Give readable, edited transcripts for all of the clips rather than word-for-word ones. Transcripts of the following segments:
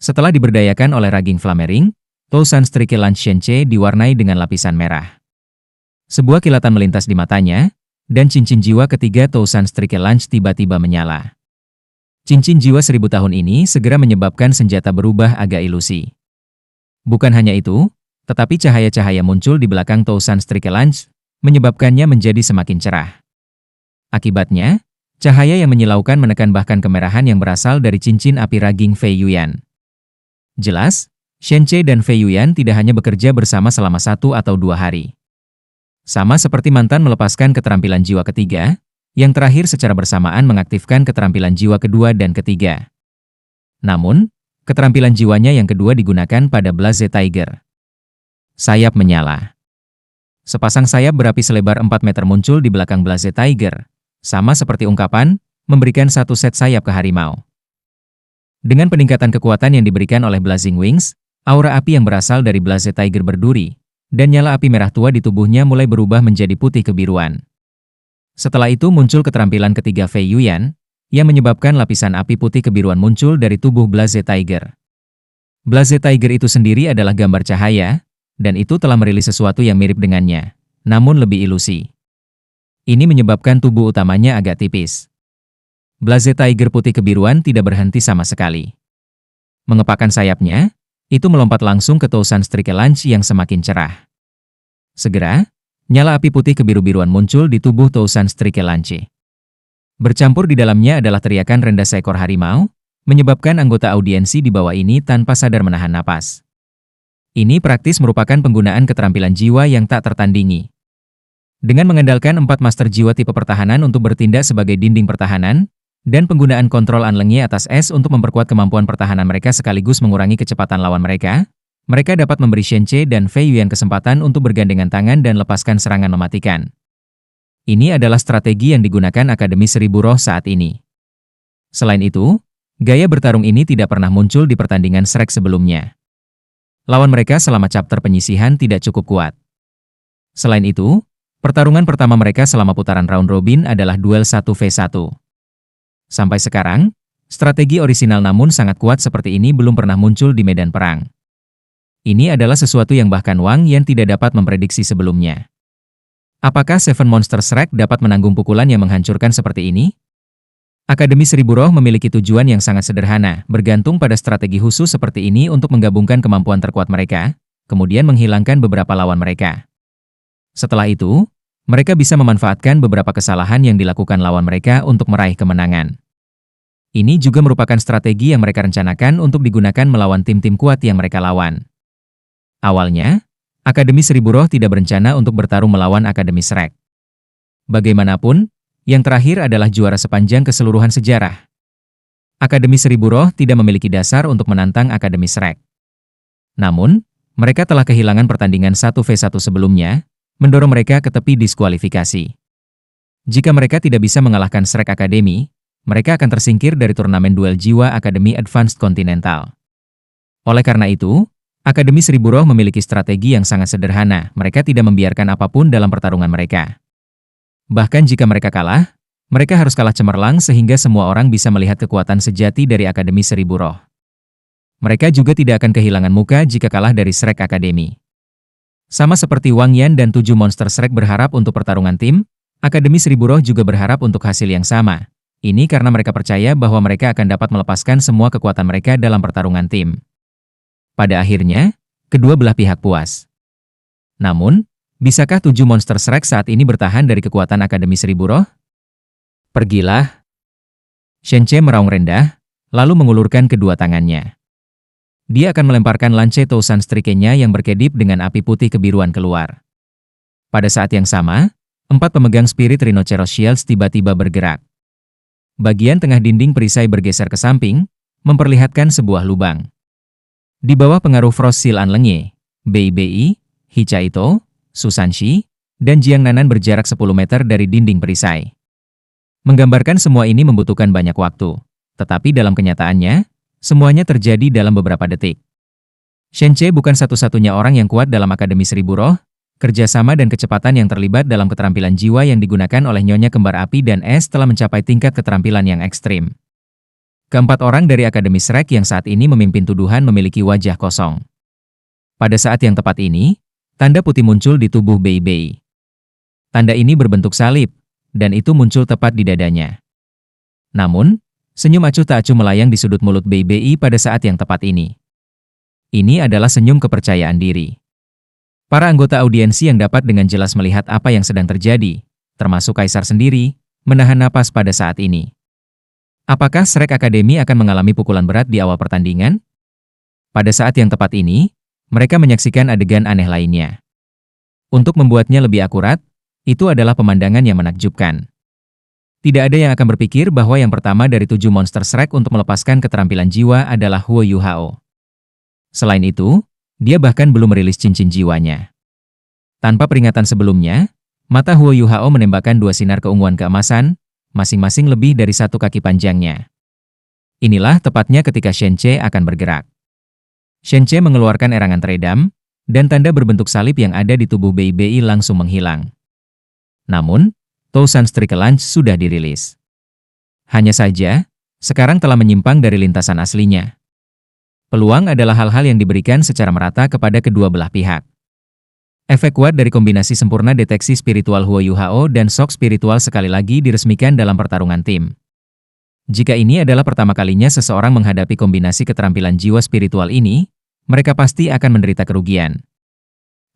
Setelah diberdayakan oleh raging Flamering, Tousan Strike Lunch Shenche diwarnai dengan lapisan merah. Sebuah kilatan melintas di matanya, dan cincin jiwa ketiga Tousan Strike Lunch tiba-tiba menyala. Cincin jiwa 1000 tahun ini segera menyebabkan senjata berubah agak ilusi. Bukan hanya itu, tetapi cahaya-cahaya muncul di belakang Tousan Strike Lunch, menyebabkannya menjadi semakin cerah. Akibatnya, cahaya yang menyilaukan menekan bahkan kemerahan yang berasal dari cincin api raging Fei Yuan. Jelas, Shenche dan Fei Yuan tidak hanya bekerja bersama selama 1 atau 2 hari. Sama seperti mantan melepaskan keterampilan jiwa ketiga, yang terakhir secara bersamaan mengaktifkan keterampilan jiwa kedua dan ketiga. Namun, keterampilan jiwanya yang kedua digunakan pada Blaze Tiger. Sayap menyala. Sepasang sayap berapi selebar 4 meter muncul di belakang Blaze Tiger, sama seperti ungkapan, memberikan satu set sayap ke harimau. Dengan peningkatan kekuatan yang diberikan oleh Blazing Wings, aura api yang berasal dari Blaze Tiger berduri, dan nyala api merah tua di tubuhnya mulai berubah menjadi putih kebiruan. Setelah itu muncul keterampilan ketiga Fei Yuan, yang menyebabkan lapisan api putih kebiruan muncul dari tubuh Blaze Tiger. Blaze Tiger itu sendiri adalah gambar cahaya, dan itu telah merilis sesuatu yang mirip dengannya, namun lebih ilusi. Ini menyebabkan tubuh utamanya agak tipis. Blaze Tiger putih kebiruan tidak berhenti sama sekali. Mengepakkan sayapnya, itu melompat langsung ke Tousan Strike Lunch yang semakin cerah. Segera, nyala api putih kebiru-biruan muncul di tubuh Tousan Strike Lunch. Bercampur di dalamnya adalah teriakan rendah seekor harimau, menyebabkan anggota audiensi di bawah ini tanpa sadar menahan napas. Ini praktis merupakan penggunaan keterampilan jiwa yang tak tertandingi. Dengan mengandalkan 4 master jiwa tipe pertahanan untuk bertindak sebagai dinding pertahanan, dan penggunaan kontrol Anlengye atas es untuk memperkuat kemampuan pertahanan mereka sekaligus mengurangi kecepatan lawan mereka, mereka dapat memberi Shenche dan Fei Yuan kesempatan untuk bergandengan tangan dan lepaskan serangan mematikan. Ini adalah strategi yang digunakan Akademi Seribu Roh saat ini. Selain itu, gaya bertarung ini tidak pernah muncul di pertandingan Shrek sebelumnya. Lawan mereka selama chapter penyisihan tidak cukup kuat. Selain itu, pertarungan pertama mereka selama putaran round robin adalah duel 1v1. Sampai sekarang, strategi orisinal namun sangat kuat seperti ini belum pernah muncul di medan perang. Ini adalah sesuatu yang bahkan Wang Yan tidak dapat memprediksi sebelumnya. Apakah Seven Monster Shrek dapat menanggung pukulan yang menghancurkan seperti ini? Akademi Seribu Roh memiliki tujuan yang sangat sederhana, bergantung pada strategi khusus seperti ini untuk menggabungkan kemampuan terkuat mereka, kemudian menghilangkan beberapa lawan mereka. Setelah itu, mereka bisa memanfaatkan beberapa kesalahan yang dilakukan lawan mereka untuk meraih kemenangan. Ini juga merupakan strategi yang mereka rencanakan untuk digunakan melawan tim-tim kuat yang mereka lawan. Awalnya, Akademi Seribu Roh tidak berencana untuk bertarung melawan Akademi Shrek. Bagaimanapun, yang terakhir adalah juara sepanjang keseluruhan sejarah. Akademi Seribu Roh tidak memiliki dasar untuk menantang Akademi Shrek. Namun, mereka telah kehilangan pertandingan 1v1 sebelumnya, mendorong mereka ke tepi diskualifikasi. Jika mereka tidak bisa mengalahkan Shrek Academy, mereka akan tersingkir dari turnamen duel jiwa Akademi Advanced Continental. Oleh karena itu, Akademi Seribu Roh memiliki strategi yang sangat sederhana, mereka tidak membiarkan apapun dalam pertarungan mereka. Bahkan jika mereka kalah, mereka harus kalah cemerlang sehingga semua orang bisa melihat kekuatan sejati dari Akademi Seribu Roh. Mereka juga tidak akan kehilangan muka jika kalah dari Shrek Academy. Sama seperti Wang Yan dan 7 monster Shrek berharap untuk pertarungan tim, Akademi Seribu Roh juga berharap untuk hasil yang sama. Ini karena mereka percaya bahwa mereka akan dapat melepaskan semua kekuatan mereka dalam pertarungan tim. Pada akhirnya, kedua belah pihak puas. Namun, bisakah 7 monster Shrek saat ini bertahan dari kekuatan Akademi Seribu Roh? Pergilah. Shenche meraung rendah, lalu mengulurkan kedua tangannya. Dia akan melemparkan lance Tousan Strike-nya yang berkedip dengan api putih kebiruan keluar. Pada saat yang sama, 4 pemegang spirit Rhinoceros Shields tiba-tiba bergerak. Bagian tengah dinding perisai bergeser ke samping, memperlihatkan sebuah lubang. Di bawah pengaruh Frost Seal Anlengye, Bei, Hichaito, Susanshi, dan Jiang Nanan berjarak 10 meter dari dinding perisai. Menggambarkan semua ini membutuhkan banyak waktu, tetapi dalam kenyataannya, semuanya terjadi dalam beberapa detik. Shenche bukan satu-satunya orang yang kuat dalam Akademi Seribu Roh, kerjasama dan kecepatan yang terlibat dalam keterampilan jiwa yang digunakan oleh Nyonya Kembar Api dan Es telah mencapai tingkat keterampilan yang ekstrim. Keempat orang dari Akademi Shrek yang saat ini memimpin tuduhan memiliki wajah kosong. Pada saat yang tepat ini, tanda putih muncul di tubuh Bei Bei. Tanda ini berbentuk salib, dan itu muncul tepat di dadanya. Namun, senyum acuh tak acuh melayang di sudut mulut Bei Bei pada saat yang tepat ini. Ini adalah senyum kepercayaan diri. Para anggota audiensi yang dapat dengan jelas melihat apa yang sedang terjadi, termasuk Kaisar sendiri, menahan napas pada saat ini. Apakah Shrek Academy akan mengalami pukulan berat di awal pertandingan? Pada saat yang tepat ini, mereka menyaksikan adegan aneh lainnya. Untuk membuatnya lebih akurat, itu adalah pemandangan yang menakjubkan. Tidak ada yang akan berpikir bahwa yang pertama dari 7 monster Shrek untuk melepaskan keterampilan jiwa adalah Huo Yuhao. Selain itu, dia bahkan belum merilis cincin jiwanya. Tanpa peringatan sebelumnya, mata Huo Yuhao menembakkan 2 sinar keunguan keemasan, masing-masing lebih dari 1 kaki panjangnya. Inilah tepatnya ketika Shenche akan bergerak. Shenche mengeluarkan erangan teredam, dan tanda berbentuk salib yang ada di tubuh Bei Bei langsung menghilang. Namun, Tousan Striker Launch sudah dirilis. Hanya saja, sekarang telah menyimpang dari lintasan aslinya. Peluang adalah hal-hal yang diberikan secara merata kepada kedua belah pihak. Efek kuat dari kombinasi sempurna deteksi spiritual Huo Yuhao dan shock spiritual sekali lagi diresmikan dalam pertarungan tim. Jika ini adalah pertama kalinya seseorang menghadapi kombinasi keterampilan jiwa spiritual ini, mereka pasti akan menderita kerugian.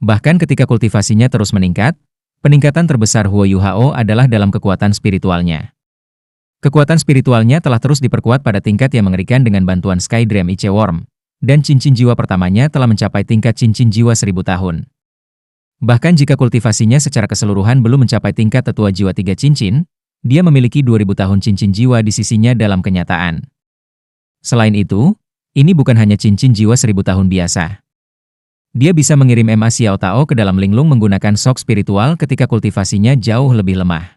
Bahkan ketika kultivasinya terus meningkat, peningkatan terbesar Huo Yuhao adalah dalam kekuatan spiritualnya. Kekuatan spiritualnya telah terus diperkuat pada tingkat yang mengerikan dengan bantuan Sky Dream Ice Worm, dan cincin jiwa pertamanya telah mencapai tingkat cincin jiwa 1000 tahun. Bahkan jika kultivasinya secara keseluruhan belum mencapai tingkat tetua jiwa 3 cincin, dia memiliki 2000 tahun cincin jiwa di sisinya dalam kenyataan. Selain itu, ini bukan hanya cincin jiwa 1000 tahun biasa. Dia bisa mengirim Ma Xiao Tao ke dalam linglung menggunakan shock spiritual ketika kultivasinya jauh lebih lemah.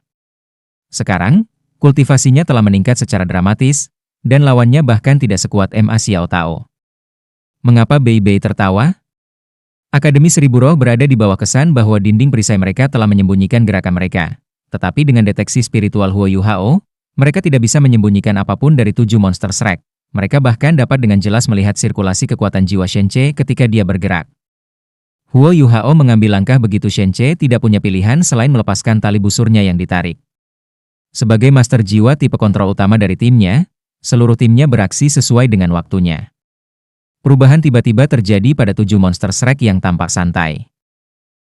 Sekarang, kultivasinya telah meningkat secara dramatis, dan lawannya bahkan tidak sekuat Ma Xiao Tao. Mengapa Bei Bei tertawa? Akademi Seribu Roh berada di bawah kesan bahwa dinding perisai mereka telah menyembunyikan gerakan mereka. Tetapi dengan deteksi spiritual Huo Yuhao, mereka tidak bisa menyembunyikan apapun dari 7 monster Shrek. Mereka bahkan dapat dengan jelas melihat sirkulasi kekuatan jiwa Shenche ketika dia bergerak. Huo Yuhao mengambil langkah begitu Shenche tidak punya pilihan selain melepaskan tali busurnya yang ditarik. Sebagai master jiwa tipe kontrol utama dari timnya, seluruh timnya beraksi sesuai dengan waktunya. Perubahan tiba-tiba terjadi pada 7 monster Shrek yang tampak santai.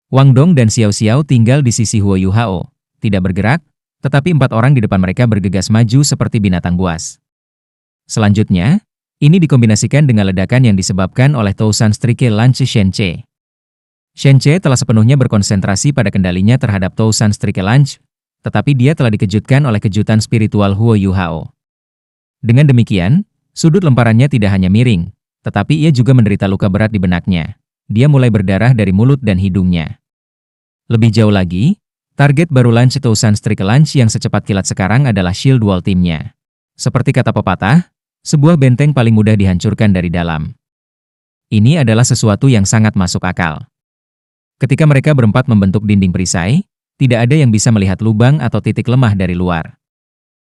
Wang Dong dan Xiao Xiao tinggal di sisi Huo Yuhao, tidak bergerak, tetapi 4 orang di depan mereka bergegas maju seperti binatang buas. Selanjutnya, ini dikombinasikan dengan ledakan yang disebabkan oleh Tousan Striker Launch Shenche. Shenche telah sepenuhnya berkonsentrasi pada kendalinya terhadap Tousan Striker Launch, tetapi dia telah dikejutkan oleh kejutan spiritual Huo Yuhao. Dengan demikian, sudut lemparannya tidak hanya miring, tetapi ia juga menderita luka berat di benaknya. Dia mulai berdarah dari mulut dan hidungnya. Lebih jauh lagi, target baru launch Tousan Striker Launch yang secepat kilat sekarang adalah shield wall timnya. Seperti kata pepatah, sebuah benteng paling mudah dihancurkan dari dalam. Ini adalah sesuatu yang sangat masuk akal. Ketika mereka berempat membentuk dinding perisai, tidak ada yang bisa melihat lubang atau titik lemah dari luar.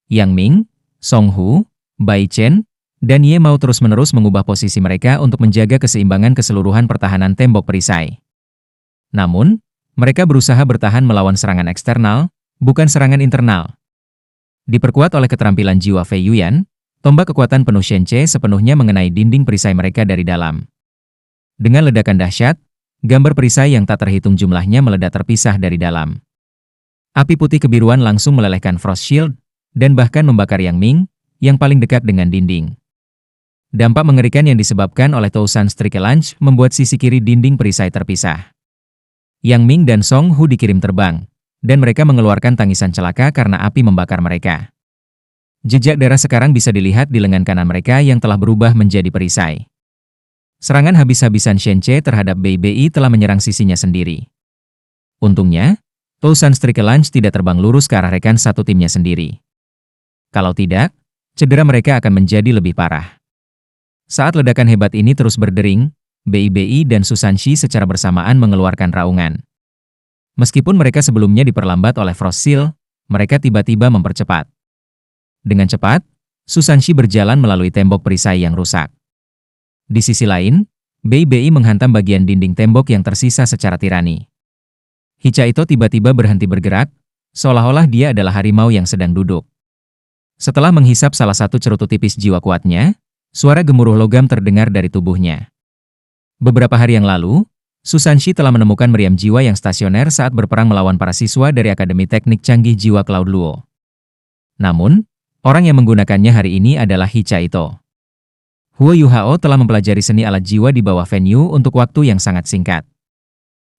Yang Ming, Song Hu, Bai Chen, dan Ye mau terus-menerus mengubah posisi mereka untuk menjaga keseimbangan keseluruhan pertahanan tembok perisai. Namun, mereka berusaha bertahan melawan serangan eksternal, bukan serangan internal. Diperkuat oleh keterampilan jiwa Fei Yuan, tombak kekuatan penuh Shenche sepenuhnya mengenai dinding perisai mereka dari dalam. Dengan ledakan dahsyat, gambar perisai yang tak terhitung jumlahnya meledak terpisah dari dalam. Api putih kebiruan langsung melelehkan Frost Shield, dan bahkan membakar Yang Ming, yang paling dekat dengan dinding. Dampak mengerikan yang disebabkan oleh Tousan Striker Launch membuat sisi kiri dinding perisai terpisah. Yang Ming dan Song Hu dikirim terbang, dan mereka mengeluarkan tangisan celaka karena api membakar mereka. Jejak darah sekarang bisa dilihat di lengan kanan mereka yang telah berubah menjadi perisai. Serangan habis-habisan Shenche terhadap Bei Bei telah menyerang sisinya sendiri. Untungnya, Tousan Striker Launch tidak terbang lurus ke arah rekan satu timnya sendiri. Kalau tidak, cedera mereka akan menjadi lebih parah. Saat ledakan hebat ini terus berdering, Bei Bei dan Susanshi secara bersamaan mengeluarkan raungan. Meskipun mereka sebelumnya diperlambat oleh Frost Seal, mereka tiba-tiba mempercepat. Dengan cepat, Susanshi berjalan melalui tembok perisai yang rusak. Di sisi lain, Bei menghantam bagian dinding tembok yang tersisa secara tirani. Hichaito tiba-tiba berhenti bergerak, seolah-olah dia adalah harimau yang sedang duduk. Setelah menghisap salah satu cerutu tipis jiwa kuatnya, suara gemuruh logam terdengar dari tubuhnya. Beberapa hari yang lalu, Susanshi telah menemukan meriam jiwa yang stasioner saat berperang melawan para siswa dari Akademi Teknik Canggih Jiwa Cloud Luo. Namun, orang yang menggunakannya hari ini adalah Hichaito. Huo Yuhao telah mempelajari seni alat jiwa di bawah Fen Yu untuk waktu yang sangat singkat.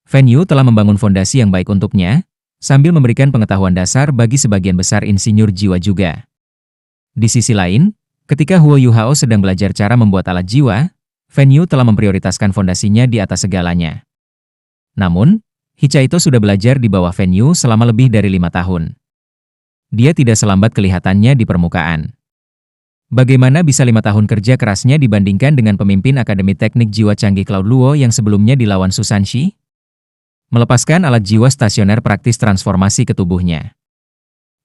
Fen Yu telah membangun fondasi yang baik untuknya, sambil memberikan pengetahuan dasar bagi sebagian besar insinyur jiwa juga. Di sisi lain, ketika Huo Yuhao sedang belajar cara membuat alat jiwa, Fen Yu telah memprioritaskan fondasinya di atas segalanya. Namun, Hichaito sudah belajar di bawah Fen Yu selama lebih dari 5 tahun. Dia tidak selambat kelihatannya di permukaan. Bagaimana bisa 5 tahun kerja kerasnya dibandingkan dengan pemimpin Akademi Teknik Jiwa Canggih Cloud Luo yang sebelumnya dilawan Susanshi? Melepaskan alat jiwa stasioner praktis transformasi ke tubuhnya.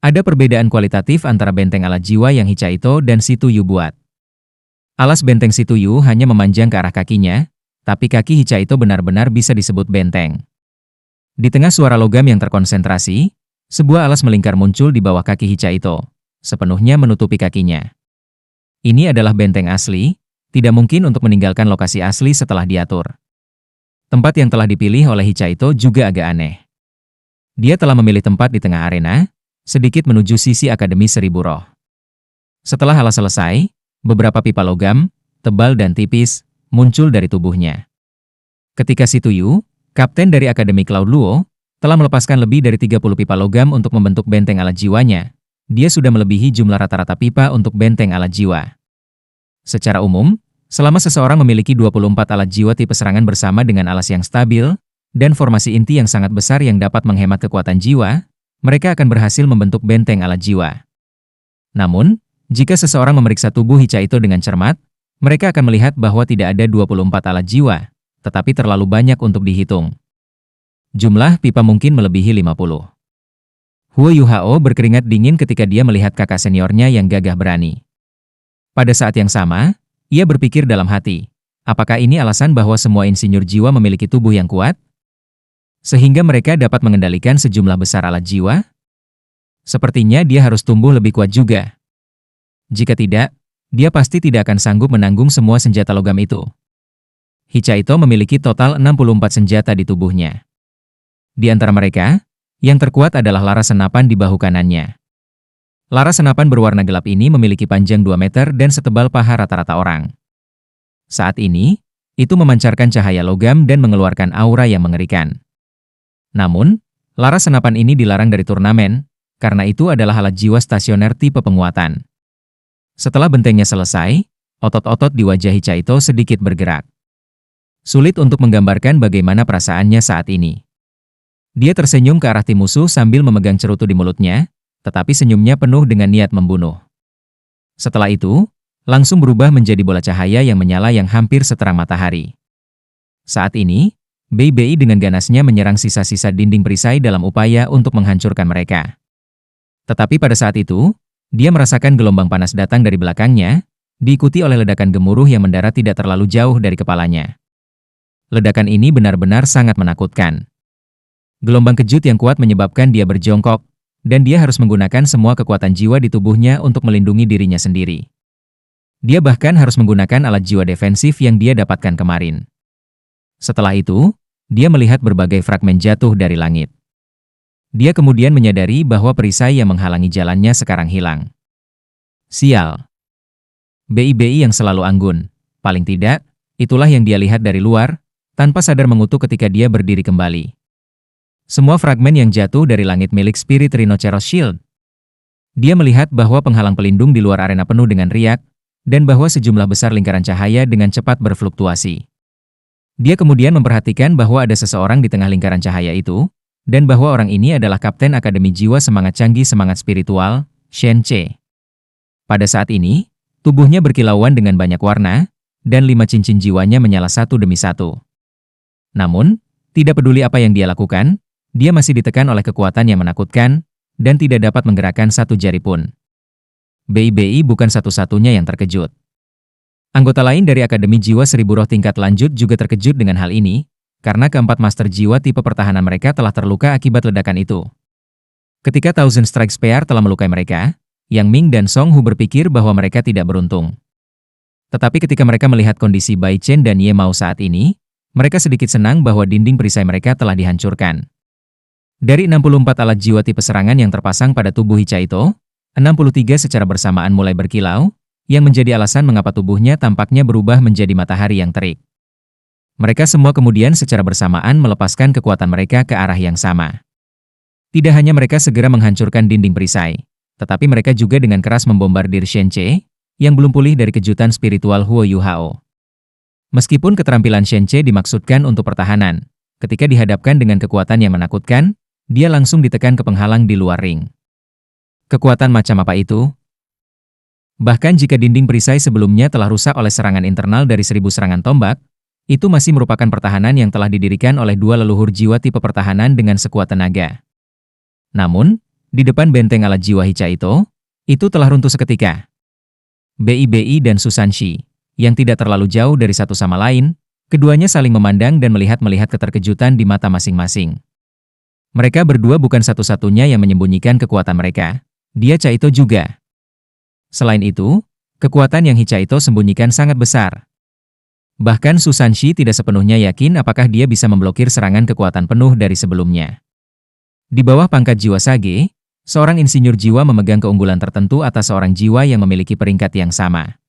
Ada perbedaan kualitatif antara benteng alat jiwa yang Hichaito dan Shituyu buat. Alas benteng Shituyu hanya memanjang ke arah kakinya, tapi kaki Hichaito benar-benar bisa disebut benteng. Di tengah suara logam yang terkonsentrasi, sebuah alas melingkar muncul di bawah kaki Hichaito, sepenuhnya menutupi kakinya. Ini adalah benteng asli, tidak mungkin untuk meninggalkan lokasi asli setelah diatur. Tempat yang telah dipilih oleh Hichaito juga agak aneh. Dia telah memilih tempat di tengah arena, sedikit menuju sisi Akademi Seribu Roh. Setelah alas selesai, beberapa pipa logam, tebal dan tipis, muncul dari tubuhnya. Ketika Shituyu, kapten dari Akademi Cloud Luo, telah melepaskan lebih dari 30 pipa logam untuk membentuk benteng alat jiwanya, dia sudah melebihi jumlah rata-rata pipa untuk benteng alat jiwa. Secara umum, selama seseorang memiliki 24 alat jiwa tipe serangan bersama dengan alas yang stabil, dan formasi inti yang sangat besar yang dapat menghemat kekuatan jiwa, mereka akan berhasil membentuk benteng alat jiwa. Namun, jika seseorang memeriksa tubuh Hichaito dengan cermat, mereka akan melihat bahwa tidak ada 24 alat jiwa, tetapi terlalu banyak untuk dihitung. Jumlah pipa mungkin melebihi 50. Huo Yuhao berkeringat dingin ketika dia melihat kakak seniornya yang gagah berani. Pada saat yang sama, ia berpikir dalam hati, apakah ini alasan bahwa semua insinyur jiwa memiliki tubuh yang kuat? Sehingga mereka dapat mengendalikan sejumlah besar alat jiwa? Sepertinya dia harus tumbuh lebih kuat juga. Jika tidak, dia pasti tidak akan sanggup menanggung semua senjata logam itu. Hichaito memiliki total 64 senjata di tubuhnya. Di antara mereka, yang terkuat adalah laras senapan di bahu kanannya. Laras senapan berwarna gelap ini memiliki panjang 2 meter dan setebal paha rata-rata orang. Saat ini, itu memancarkan cahaya logam dan mengeluarkan aura yang mengerikan. Namun, laras senapan ini dilarang dari turnamen, karena itu adalah alat jiwa stasioner tipe penguatan. Setelah bentengnya selesai, otot-otot di wajah Hichaito sedikit bergerak. Sulit untuk menggambarkan bagaimana perasaannya saat ini. Dia tersenyum ke arah tim musuh sambil memegang cerutu di mulutnya, tetapi senyumnya penuh dengan niat membunuh. Setelah itu, langsung berubah menjadi bola cahaya yang menyala yang hampir seterang matahari. Saat ini, Bei dengan ganasnya menyerang sisa-sisa dinding perisai dalam upaya untuk menghancurkan mereka. Tetapi pada saat itu, dia merasakan gelombang panas datang dari belakangnya, diikuti oleh ledakan gemuruh yang mendarat tidak terlalu jauh dari kepalanya. Ledakan ini benar-benar sangat menakutkan. Gelombang kejut yang kuat menyebabkan dia berjongkok, dan dia harus menggunakan semua kekuatan jiwa di tubuhnya untuk melindungi dirinya sendiri. Dia bahkan harus menggunakan alat jiwa defensif yang dia dapatkan kemarin. Setelah itu, dia melihat berbagai fragmen jatuh dari langit. Dia kemudian menyadari bahwa perisai yang menghalangi jalannya sekarang hilang. Sial. Bei yang selalu anggun. Paling tidak, itulah yang dia lihat dari luar, tanpa sadar mengutuk ketika dia berdiri kembali. Semua fragmen yang jatuh dari langit milik Spirit Rhinoceros Shield. Dia melihat bahwa penghalang pelindung di luar arena penuh dengan riak, dan bahwa sejumlah besar lingkaran cahaya dengan cepat berfluktuasi. Dia kemudian memperhatikan bahwa ada seseorang di tengah lingkaran cahaya itu, dan bahwa orang ini adalah Kapten Akademi Jiwa Semangat Canggih Semangat Spiritual, Shen Ce. Pada saat ini, tubuhnya berkilauan dengan banyak warna, dan 5 cincin jiwanya menyala satu demi satu. Namun, tidak peduli apa yang dia lakukan, dia masih ditekan oleh kekuatan yang menakutkan, dan tidak dapat menggerakkan satu jari pun. BI bukan satu-satunya yang terkejut. Anggota lain dari Akademi Jiwa Seribu Roh tingkat lanjut juga terkejut dengan hal ini, karena keempat master jiwa tipe pertahanan mereka telah terluka akibat ledakan itu. Ketika Thousand Strike Spear telah melukai mereka, Yang Ming dan Song Hu berpikir bahwa mereka tidak beruntung. Tetapi ketika mereka melihat kondisi Bai Chen dan Ye Mao saat ini, mereka sedikit senang bahwa dinding perisai mereka telah dihancurkan. Dari 64 alat jiwa tipe serangan yang terpasang pada tubuh Hichaito, 63 secara bersamaan mulai berkilau, yang menjadi alasan mengapa tubuhnya tampaknya berubah menjadi matahari yang terik. Mereka semua kemudian secara bersamaan melepaskan kekuatan mereka ke arah yang sama. Tidak hanya mereka segera menghancurkan dinding perisai, tetapi mereka juga dengan keras membombardir Shen Che, yang belum pulih dari kejutan spiritual Huo Yu Hao. Meskipun keterampilan Shen Che dimaksudkan untuk pertahanan, ketika dihadapkan dengan kekuatan yang menakutkan, dia langsung ditekan ke penghalang di luar ring. Kekuatan macam apa itu? Bahkan jika dinding perisai sebelumnya telah rusak oleh serangan internal dari 1000 serangan tombak, itu masih merupakan pertahanan yang telah didirikan oleh dua leluhur jiwa tipe pertahanan dengan sekuat tenaga. Namun, di depan benteng alat jiwa Hichaito, itu telah runtuh seketika. BI dan Susanshi, yang tidak terlalu jauh dari satu sama lain, keduanya saling memandang dan melihat keterkejutan di mata masing-masing. Mereka berdua bukan satu-satunya yang menyembunyikan kekuatan mereka. Dia Chaito juga. Selain itu, kekuatan yang Hichaito sembunyikan sangat besar. Bahkan Susanshi tidak sepenuhnya yakin apakah dia bisa memblokir serangan kekuatan penuh dari sebelumnya. Di bawah pangkat jiwa Sage, seorang insinyur jiwa memegang keunggulan tertentu atas seorang jiwa yang memiliki peringkat yang sama.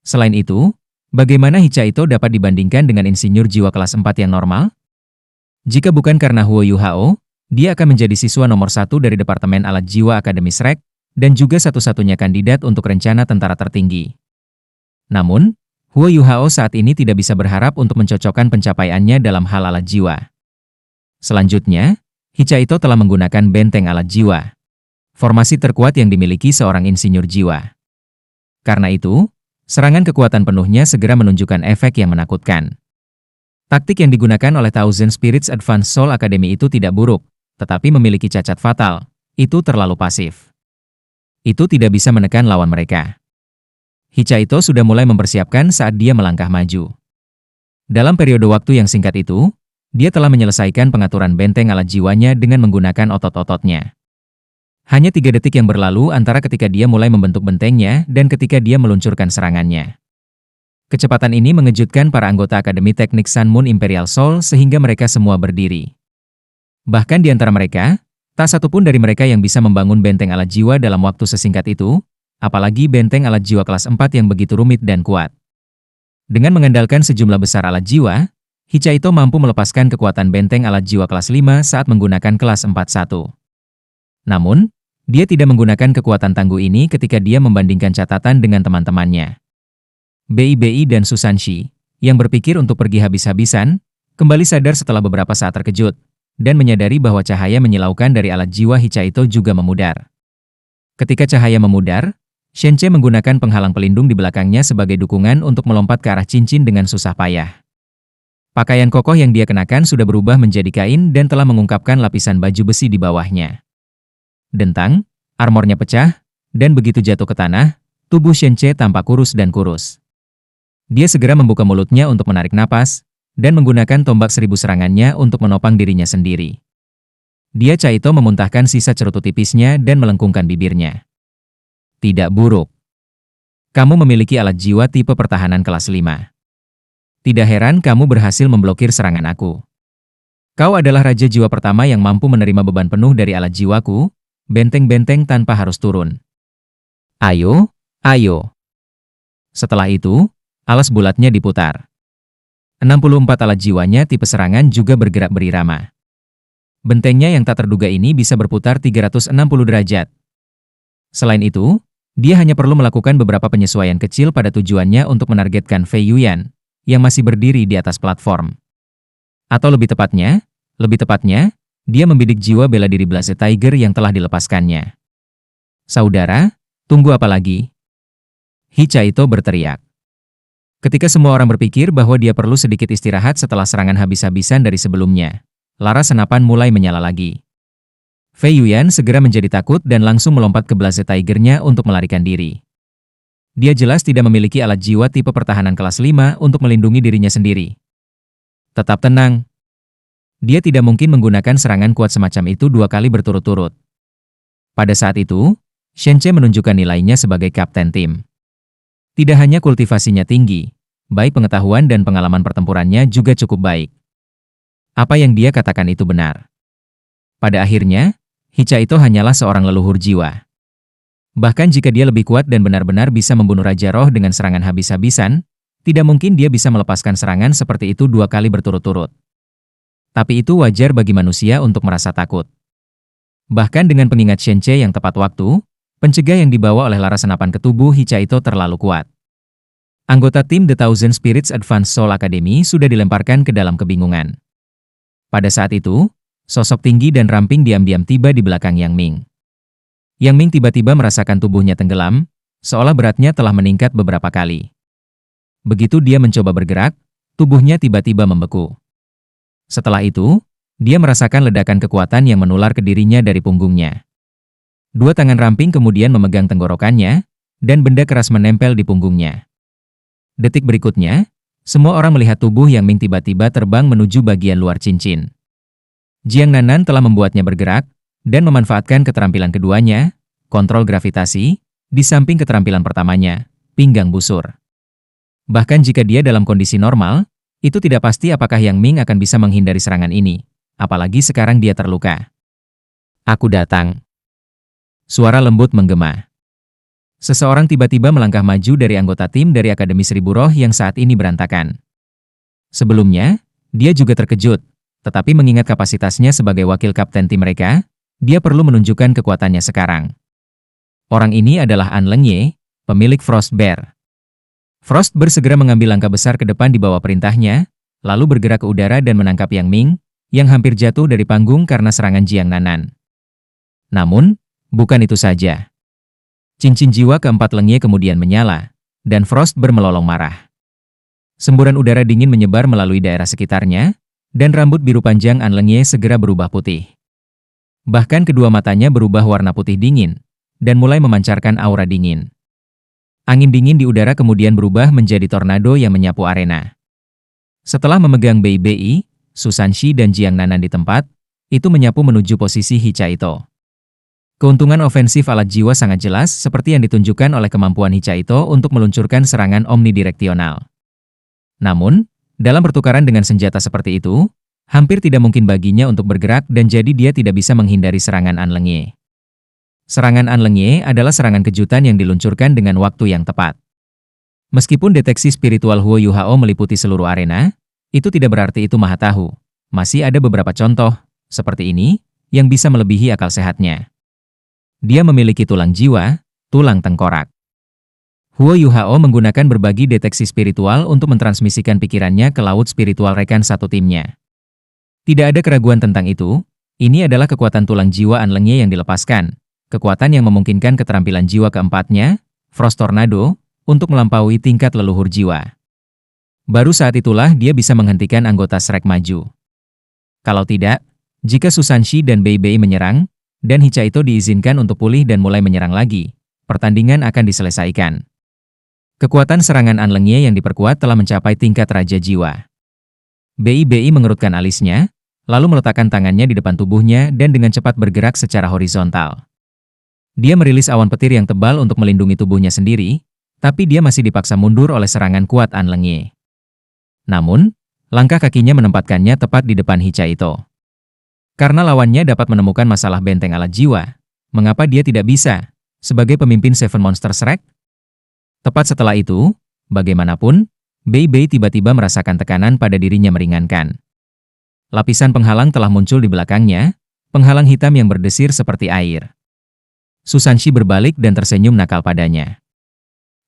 Selain itu, bagaimana Hichaito dapat dibandingkan dengan insinyur jiwa kelas 4 yang normal? Jika bukan karena Huo Yu Hao, dia akan menjadi siswa nomor 1 dari Departemen Alat Jiwa Akademi Shrek, dan juga satu-satunya kandidat untuk rencana tentara tertinggi. Namun, Huo Yu Hao saat ini tidak bisa berharap untuk mencocokkan pencapaiannya dalam hal alat jiwa. Selanjutnya, Hichaito telah menggunakan benteng alat jiwa, formasi terkuat yang dimiliki seorang insinyur jiwa. Karena itu, serangan kekuatan penuhnya segera menunjukkan efek yang menakutkan. Taktik yang digunakan oleh Thousand Spirits Advanced Soul Academy itu tidak buruk, tetapi memiliki cacat fatal. Itu terlalu pasif. Itu tidak bisa menekan lawan mereka. Hichaito sudah mulai mempersiapkan saat dia melangkah maju. Dalam periode waktu yang singkat itu, dia telah menyelesaikan pengaturan benteng alat jiwanya dengan menggunakan otot-ototnya. Hanya 3 detik yang berlalu antara ketika dia mulai membentuk bentengnya dan ketika dia meluncurkan serangannya. Kecepatan ini mengejutkan para anggota Akademi Teknik Sun Moon Imperial Soul sehingga mereka semua berdiri. Bahkan di antara mereka, tak satu pun dari mereka yang bisa membangun benteng alat jiwa dalam waktu sesingkat itu, apalagi benteng alat jiwa kelas 4 yang begitu rumit dan kuat. Dengan mengandalkan sejumlah besar alat jiwa, Hichaito mampu melepaskan kekuatan benteng alat jiwa kelas 5 saat menggunakan kelas 4-1. Namun, dia tidak menggunakan kekuatan tangguh ini ketika dia membandingkan catatan dengan teman-temannya. BI dan Susanshi, yang berpikir untuk pergi habis-habisan, kembali sadar setelah beberapa saat terkejut, dan menyadari bahwa cahaya menyilaukan dari alat jiwa Hichaito juga memudar. Ketika cahaya memudar, Shen Che menggunakan penghalang pelindung di belakangnya sebagai dukungan untuk melompat ke arah cincin dengan susah payah. Pakaian kokoh yang dia kenakan sudah berubah menjadi kain dan telah mengungkapkan lapisan baju besi di bawahnya. Dentang, armornya pecah, dan begitu jatuh ke tanah, tubuh Shen Che tampak kurus dan kurus. Dia segera membuka mulutnya untuk menarik napas, dan menggunakan tombak 1000 serangannya untuk menopang dirinya sendiri. Dia Chaito memuntahkan sisa cerutu tipisnya dan melengkungkan bibirnya. Tidak buruk. Kamu memiliki alat jiwa tipe pertahanan kelas 5. Tidak heran kamu berhasil memblokir serangan aku. Kau adalah raja jiwa pertama yang mampu menerima beban penuh dari alat jiwaku, benteng-benteng tanpa harus turun. Ayo, ayo. Setelah itu, alas bulatnya diputar. 64 alat jiwanya tipe serangan juga bergerak berirama. Bentengnya yang tak terduga ini bisa berputar 360 derajat. Selain itu, dia hanya perlu melakukan beberapa penyesuaian kecil pada tujuannya untuk menargetkan Fei Yuyan, yang masih berdiri di atas platform. Atau lebih tepatnya, dia membidik jiwa bela diri Blaze Tiger yang telah dilepaskannya. Saudara, tunggu apa lagi? Hichaito berteriak. Ketika semua orang berpikir bahwa dia perlu sedikit istirahat setelah serangan habis-habisan dari sebelumnya, lara senapan mulai menyala lagi. Fei Yuan segera menjadi takut dan langsung melompat ke Blaze Tiger-nya untuk melarikan diri. Dia jelas tidak memiliki alat jiwa tipe pertahanan kelas 5 untuk melindungi dirinya sendiri. Tetap tenang. Dia tidak mungkin menggunakan serangan kuat semacam itu 2 kali berturut-turut. Pada saat itu, Shen Ce menunjukkan nilainya sebagai kapten tim. Tidak hanya kultivasinya tinggi, baik pengetahuan dan pengalaman pertempurannya juga cukup baik. Apa yang dia katakan itu benar. Pada akhirnya, Hicha itu hanyalah seorang leluhur jiwa. Bahkan jika dia lebih kuat dan benar-benar bisa membunuh Raja Roh dengan serangan habis-habisan, tidak mungkin dia bisa melepaskan serangan seperti itu 2 kali berturut-turut. Tapi itu wajar bagi manusia untuk merasa takut. Bahkan dengan pengingat Shen Ce yang tepat waktu, pencegah yang dibawa oleh laras senapan ke tubuh Hicha itu terlalu kuat. Anggota tim The Thousand Spirits Advanced Soul Academy sudah dilemparkan ke dalam kebingungan. Pada saat itu, sosok tinggi dan ramping diam-diam tiba di belakang Yang Ming. Yang Ming tiba-tiba merasakan tubuhnya tenggelam, seolah beratnya telah meningkat beberapa kali. Begitu dia mencoba bergerak, tubuhnya tiba-tiba membeku. Setelah itu, dia merasakan ledakan kekuatan yang menular ke dirinya dari punggungnya. 2 tangan ramping kemudian memegang tenggorokannya, dan benda keras menempel di punggungnya. Detik berikutnya, semua orang melihat tubuh Yang Ming tiba-tiba terbang menuju bagian luar cincin. Jiang Nanan telah membuatnya bergerak, dan memanfaatkan keterampilan keduanya, kontrol gravitasi, di samping keterampilan pertamanya, pinggang busur. Bahkan jika dia dalam kondisi normal, itu tidak pasti apakah Yang Ming akan bisa menghindari serangan ini, apalagi sekarang dia terluka. Aku datang. Suara lembut menggema. Seseorang tiba-tiba melangkah maju dari anggota tim dari Akademi Seribu Roh yang saat ini berantakan. Sebelumnya, dia juga terkejut. Tetapi mengingat kapasitasnya sebagai wakil kapten tim mereka, dia perlu menunjukkan kekuatannya sekarang. Orang ini adalah An Lengye, pemilik Frost Bear. Frost Bear segera mengambil langkah besar ke depan di bawah perintahnya, lalu bergerak ke udara dan menangkap Yang Ming, yang hampir jatuh dari panggung karena serangan Jiang Nanan. Namun, bukan itu saja. Cincin jiwa keempat Lengye kemudian menyala, dan Frost Bear melolong marah. Semburan udara dingin menyebar melalui daerah sekitarnya, dan rambut biru panjang An Lengye segera berubah putih. Bahkan kedua matanya berubah warna putih dingin, dan mulai memancarkan aura dingin. Angin dingin di udara kemudian berubah menjadi tornado yang menyapu arena. Setelah memegang Bei Bei, Susanshi dan Jiang Nanan di tempat, itu menyapu menuju posisi Hicha Ito. Keuntungan ofensif alat jiwa sangat jelas seperti yang ditunjukkan oleh kemampuan Hicha Ito untuk meluncurkan serangan omnidireksional. Namun, dalam pertukaran dengan senjata seperti itu, hampir tidak mungkin baginya untuk bergerak dan jadi dia tidak bisa menghindari serangan An Lengye. Serangan An Lengye adalah serangan kejutan yang diluncurkan dengan waktu yang tepat. Meskipun deteksi spiritual Huo Yuhao meliputi seluruh arena, itu tidak berarti itu maha tahu. Masih ada beberapa contoh, seperti ini, yang bisa melebihi akal sehatnya. Dia memiliki tulang jiwa, tulang tengkorak. Huo Yuhao menggunakan berbagi deteksi spiritual untuk mentransmisikan pikirannya ke laut spiritual rekan satu timnya. Tidak ada keraguan tentang itu, ini adalah kekuatan tulang jiwa An Lengye yang dilepaskan, kekuatan yang memungkinkan keterampilan jiwa keempatnya, Frost Tornado, untuk melampaui tingkat leluhur jiwa. Baru saat itulah dia bisa menghentikan anggota Shrek maju. Kalau tidak, jika Susanshi dan Bei Bei menyerang, dan Hicha Ito diizinkan untuk pulih dan mulai menyerang lagi, pertandingan akan diselesaikan. Kekuatan serangan An Lengye yang diperkuat telah mencapai tingkat Raja Jiwa. Bei Bei mengerutkan alisnya, lalu meletakkan tangannya di depan tubuhnya dan dengan cepat bergerak secara horizontal. Dia merilis awan petir yang tebal untuk melindungi tubuhnya sendiri, tapi dia masih dipaksa mundur oleh serangan kuat An Lengye. Namun, langkah kakinya menempatkannya tepat di depan Hicha Ito. Karena lawannya dapat menemukan masalah benteng alat jiwa, mengapa dia tidak bisa, sebagai pemimpin Seven Monster Shrek? Tepat setelah itu, bagaimanapun, Bei Bei tiba-tiba merasakan tekanan pada dirinya meringankan. Lapisan penghalang telah muncul di belakangnya, penghalang hitam yang berdesir seperti air. Susanshi berbalik dan tersenyum nakal padanya.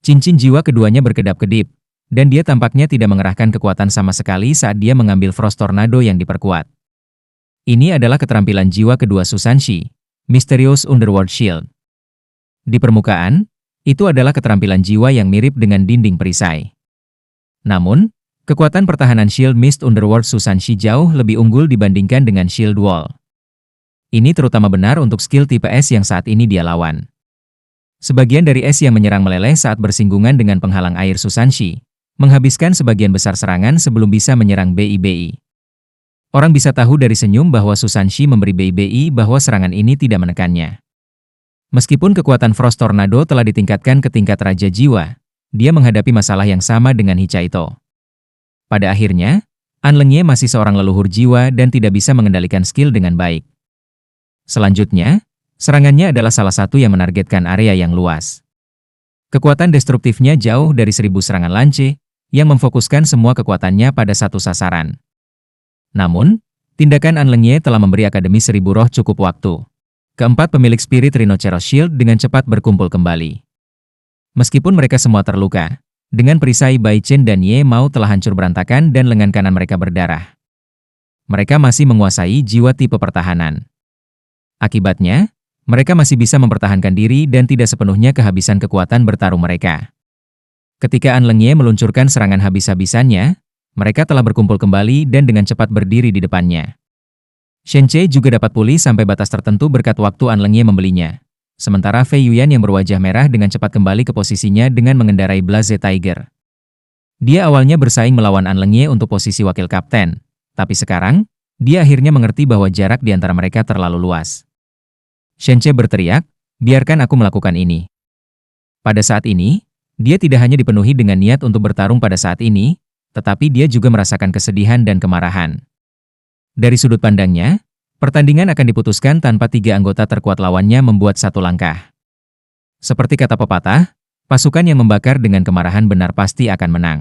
Cincin jiwa keduanya berkedap-kedip, dan dia tampaknya tidak mengerahkan kekuatan sama sekali saat dia mengambil Frost Tornado yang diperkuat. Ini adalah keterampilan jiwa kedua Susanshi, Mysterious Underworld Shield. Di permukaan, itu adalah keterampilan jiwa yang mirip dengan dinding perisai. Namun, kekuatan pertahanan Shield Mist Underworld Susanshi jauh lebih unggul dibandingkan dengan Shield Wall. Ini terutama benar untuk skill tipe es yang saat ini dia lawan. Sebagian dari es yang menyerang meleleh saat bersinggungan dengan penghalang air Susanshi, menghabiskan sebagian besar serangan sebelum bisa menyerang BIBI. Orang bisa tahu dari senyum bahwa Susanshi memberi BIBI bahwa serangan ini tidak menekannya. Meskipun kekuatan Frost Tornado telah ditingkatkan ke tingkat Raja Jiwa, dia menghadapi masalah yang sama dengan Hichaito. Pada akhirnya, An Lengye masih seorang leluhur jiwa dan tidak bisa mengendalikan skill dengan baik. Selanjutnya, serangannya adalah salah satu yang menargetkan area yang luas. Kekuatan destruktifnya jauh dari 1000 serangan lance, yang memfokuskan semua kekuatannya pada satu sasaran. Namun, tindakan An Lengye telah memberi Akademi 1000 Roh cukup waktu. Keempat pemilik Spirit Rhinoceros Shield dengan cepat berkumpul kembali. Meskipun mereka semua terluka, dengan perisai Bai Chen dan Ye Mao telah hancur berantakan dan lengan kanan mereka berdarah. Mereka masih menguasai jiwa tipe pertahanan. Akibatnya, mereka masih bisa mempertahankan diri dan tidak sepenuhnya kehabisan kekuatan bertarung mereka. Ketika An Lengye meluncurkan serangan habis-habisannya, mereka telah berkumpul kembali dan dengan cepat berdiri di depannya. Shen Che juga dapat pulih sampai batas tertentu berkat waktu An Lengye membelinya. Sementara Fei Yuyan yang berwajah merah dengan cepat kembali ke posisinya dengan mengendarai Blaze Tiger. Dia awalnya bersaing melawan An Lengye untuk posisi wakil kapten, tapi sekarang, dia akhirnya mengerti bahwa jarak di antara mereka terlalu luas. Shen Che berteriak, biarkan aku melakukan ini. Pada saat ini, dia tidak hanya dipenuhi dengan niat untuk bertarung pada saat ini, tetapi dia juga merasakan kesedihan dan kemarahan. Dari sudut pandangnya, pertandingan akan diputuskan tanpa 3 anggota terkuat lawannya membuat satu langkah. Seperti kata pepatah, pasukan yang membakar dengan kemarahan benar pasti akan menang.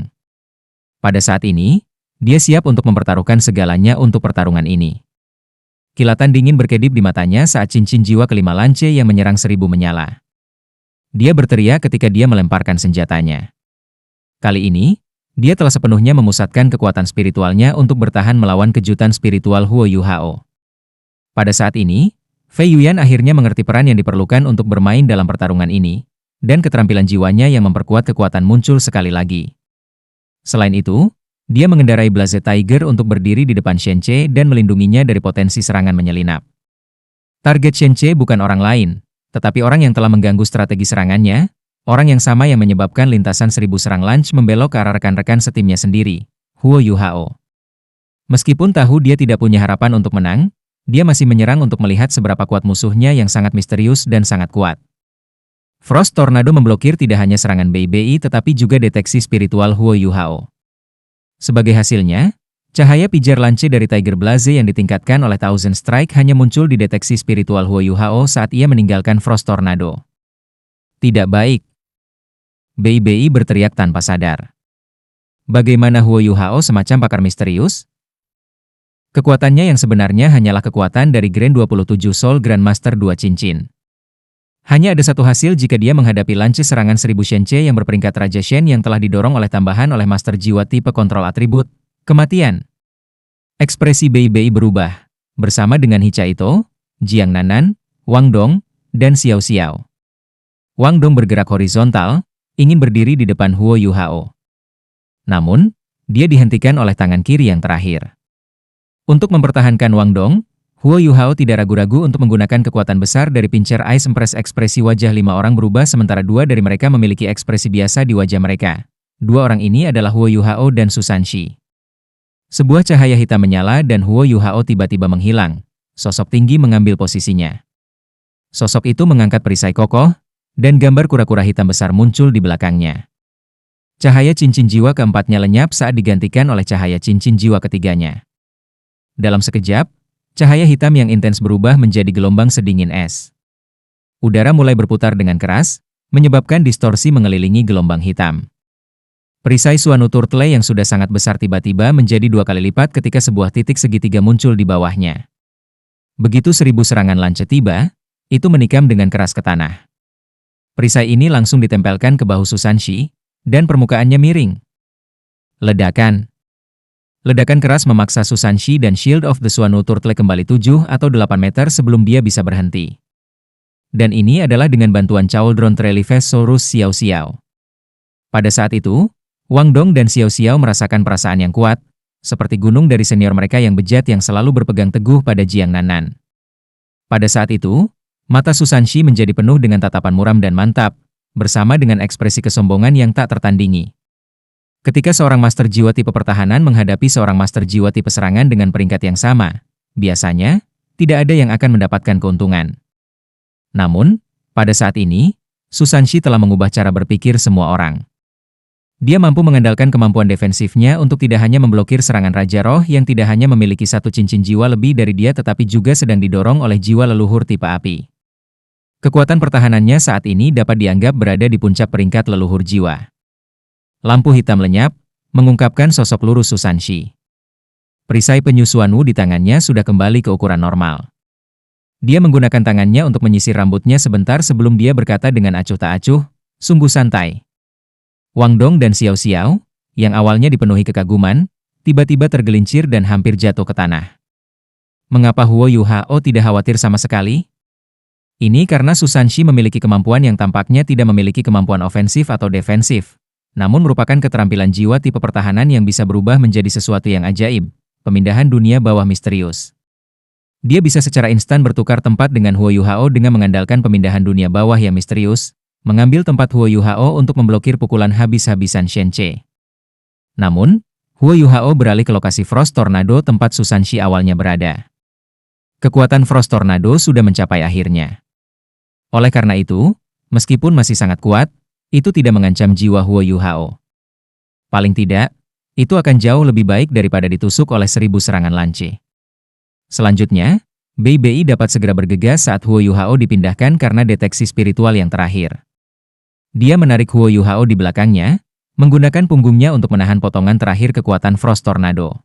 Pada saat ini, dia siap untuk mempertaruhkan segalanya untuk pertarungan ini. Kilatan dingin berkedip di matanya saat cincin jiwa kelima lance yang menyerang 1000 menyala. Dia berteriak ketika dia melemparkan senjatanya. Kali ini, dia telah sepenuhnya memusatkan kekuatan spiritualnya untuk bertahan melawan kejutan spiritual Huo Yu Hao. Pada saat ini, Fei Yuyan akhirnya mengerti peran yang diperlukan untuk bermain dalam pertarungan ini, dan keterampilan jiwanya yang memperkuat kekuatan muncul sekali lagi. Selain itu, dia mengendarai Blaze Tiger untuk berdiri di depan Shen Che dan melindunginya dari potensi serangan menyelinap. Target Shen Che bukan orang lain, tetapi orang yang telah mengganggu strategi serangannya, orang yang sama yang menyebabkan lintasan 1000 serang lunge membelok ke arah rekan-rekan setimnya sendiri, Huo Yu Hao. Meskipun tahu dia tidak punya harapan untuk menang, dia masih menyerang untuk melihat seberapa kuat musuhnya yang sangat misterius dan sangat kuat. Frost Tornado memblokir tidak hanya serangan BIBI tetapi juga deteksi spiritual Huo Yu Hao. Sebagai hasilnya, cahaya pijar lance dari Tiger Blaze yang ditingkatkan oleh Thousand Strike hanya muncul di deteksi spiritual Huo Yu Hao saat ia meninggalkan Frost Tornado. Tidak baik. BIBI berteriak tanpa sadar. Bagaimana Huo Yu Hao semacam pakar misterius? Kekuatannya yang sebenarnya hanyalah kekuatan dari Grand 27 Soul Grandmaster 2 cincin. Hanya ada satu hasil jika dia menghadapi lance serangan 1000 Shen Che yang berperingkat Raja Shen yang telah didorong oleh tambahan oleh Master Jiwa tipe kontrol atribut, kematian. Ekspresi BIBI berubah, bersama dengan Hichaito, Jiang Nanan, Wang Dong, dan Xiao Xiao. Wang Dong bergerak horizontal, ingin berdiri di depan Huo Yu Hao. Namun, dia dihentikan oleh tangan kiri yang terakhir. Untuk mempertahankan Wang Dong, Huo Yu Hao tidak ragu-ragu untuk menggunakan kekuatan besar dari Pincer Ice Empress. Ekspresi wajah 5 orang berubah sementara 2 dari mereka memiliki ekspresi biasa di wajah mereka. 2 orang ini adalah Huo Yu Hao dan Susanshi. Sebuah cahaya hitam menyala dan Huo Yu Hao tiba-tiba menghilang. Sosok tinggi mengambil posisinya. Sosok itu mengangkat perisai kokoh, dan gambar kura-kura hitam besar muncul di belakangnya. Cahaya cincin jiwa keempatnya lenyap saat digantikan oleh cahaya cincin jiwa ketiganya. Dalam sekejap, cahaya hitam yang intens berubah menjadi gelombang sedingin es. Udara mulai berputar dengan keras, menyebabkan distorsi mengelilingi gelombang hitam. Perisai Suanu Turtle yang sudah sangat besar tiba-tiba menjadi 2 kali lipat ketika sebuah titik segitiga muncul di bawahnya. Begitu 1000 serangan lance tiba, itu menikam dengan keras ke tanah. Perisai ini langsung ditempelkan ke bahu Susanshi, dan permukaannya miring. Ledakan. Ledakan keras memaksa Susanshi dan Shield of the Suanu Turtle kembali 7 atau 8 meter sebelum dia bisa berhenti. Dan ini adalah dengan bantuan Chauldron Trelives Saurus Xiao Xiao. Pada saat itu, Wang Dong dan Xiao Xiao merasakan perasaan yang kuat, seperti gunung dari senior mereka yang bejat yang selalu berpegang teguh pada Jiang Nanan. Pada saat itu, mata Susanshi menjadi penuh dengan tatapan muram dan mantap, bersama dengan ekspresi kesombongan yang tak tertandingi. Ketika seorang master jiwa tipe pertahanan menghadapi seorang master jiwa tipe serangan dengan peringkat yang sama, biasanya, tidak ada yang akan mendapatkan keuntungan. Namun, pada saat ini, Susanshi telah mengubah cara berpikir semua orang. Dia mampu mengandalkan kemampuan defensifnya untuk tidak hanya memblokir serangan Raja Roh yang tidak hanya memiliki satu cincin jiwa lebih dari dia tetapi juga sedang didorong oleh jiwa leluhur tipe api. Kekuatan pertahanannya saat ini dapat dianggap berada di puncak peringkat leluhur jiwa. Lampu hitam lenyap, mengungkapkan sosok lurus Susanshi. Perisai penyusuan Wu di tangannya sudah kembali ke ukuran normal. Dia menggunakan tangannya untuk menyisir rambutnya sebentar sebelum dia berkata dengan acuh tak acuh, sungguh santai. Wang Dong dan Xiao Xiao, yang awalnya dipenuhi kekaguman, tiba-tiba tergelincir dan hampir jatuh ke tanah. Mengapa Huo Yuhao tidak khawatir sama sekali? Ini karena Susanshi memiliki kemampuan yang tampaknya tidak memiliki kemampuan ofensif atau defensif, namun merupakan keterampilan jiwa tipe pertahanan yang bisa berubah menjadi sesuatu yang ajaib, pemindahan dunia bawah misterius. Dia bisa secara instan bertukar tempat dengan Huo Yuhao dengan mengandalkan pemindahan dunia bawah yang misterius, mengambil tempat Huo Yuhao untuk memblokir pukulan habis-habisan Shenche. Namun, Huo Yuhao beralih ke lokasi Frost Tornado tempat Susanshi awalnya berada. Kekuatan Frost Tornado sudah mencapai akhirnya. Oleh karena itu, meskipun masih sangat kuat, itu tidak mengancam jiwa Huo Yuhao. Paling tidak, itu akan jauh lebih baik daripada ditusuk oleh 1000 serangan lance. Selanjutnya, Bei dapat segera bergegas saat Huo Yuhao dipindahkan karena deteksi spiritual yang terakhir. Dia menarik Huo Yuhao di belakangnya, menggunakan punggungnya untuk menahan potongan terakhir kekuatan Frost Tornado.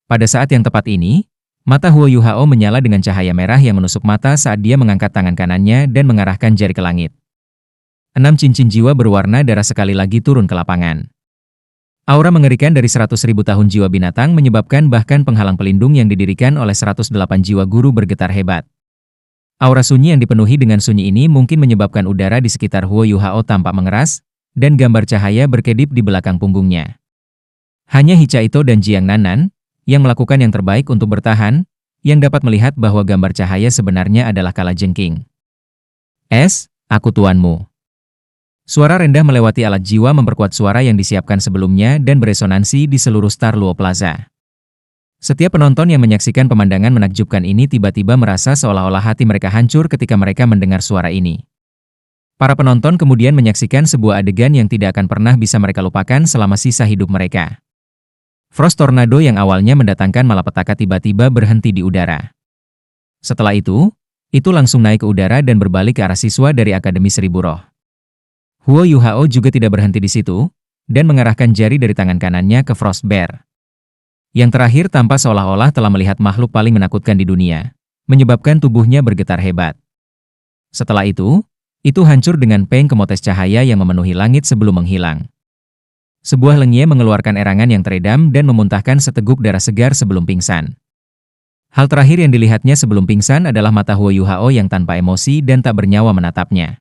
Pada saat yang tepat ini, mata Huo Yuhao menyala dengan cahaya merah yang menusuk mata saat dia mengangkat tangan kanannya dan mengarahkan jari ke langit. 6 cincin jiwa berwarna darah sekali lagi turun ke lapangan. Aura mengerikan dari 100.000 tahun jiwa binatang menyebabkan bahkan penghalang pelindung yang didirikan oleh 108 jiwa guru bergetar hebat. Aura sunyi yang dipenuhi dengan sunyi ini mungkin menyebabkan udara di sekitar Huo Yuhao tampak mengeras, dan gambar cahaya berkedip di belakang punggungnya. Hanya Hicha Ito dan Jiang Nanan, yang melakukan yang terbaik untuk bertahan, yang dapat melihat bahwa gambar cahaya sebenarnya adalah kalajengking. Aku tuanmu. Suara rendah melewati alat jiwa memperkuat suara yang disiapkan sebelumnya dan beresonansi di seluruh Star Luo Plaza. Setiap penonton yang menyaksikan pemandangan menakjubkan ini tiba-tiba merasa seolah-olah hati mereka hancur ketika mereka mendengar suara ini. Para penonton kemudian menyaksikan sebuah adegan yang tidak akan pernah bisa mereka lupakan selama sisa hidup mereka. Frost Tornado yang awalnya mendatangkan malapetaka tiba-tiba berhenti di udara. Setelah itu langsung naik ke udara dan berbalik ke arah siswa dari Akademi Seribu Roh. Huo Yuhao juga tidak berhenti di situ, dan mengarahkan jari dari tangan kanannya ke Frost Bear. Yang terakhir tampak seolah-olah telah melihat makhluk paling menakutkan di dunia, menyebabkan tubuhnya bergetar hebat. Setelah itu hancur dengan peng kemotes cahaya yang memenuhi langit sebelum menghilang. Sebuah lengie mengeluarkan erangan yang teredam dan memuntahkan seteguk darah segar sebelum pingsan. Hal terakhir yang dilihatnya sebelum pingsan adalah mata Huo Yuhao yang tanpa emosi dan tak bernyawa menatapnya.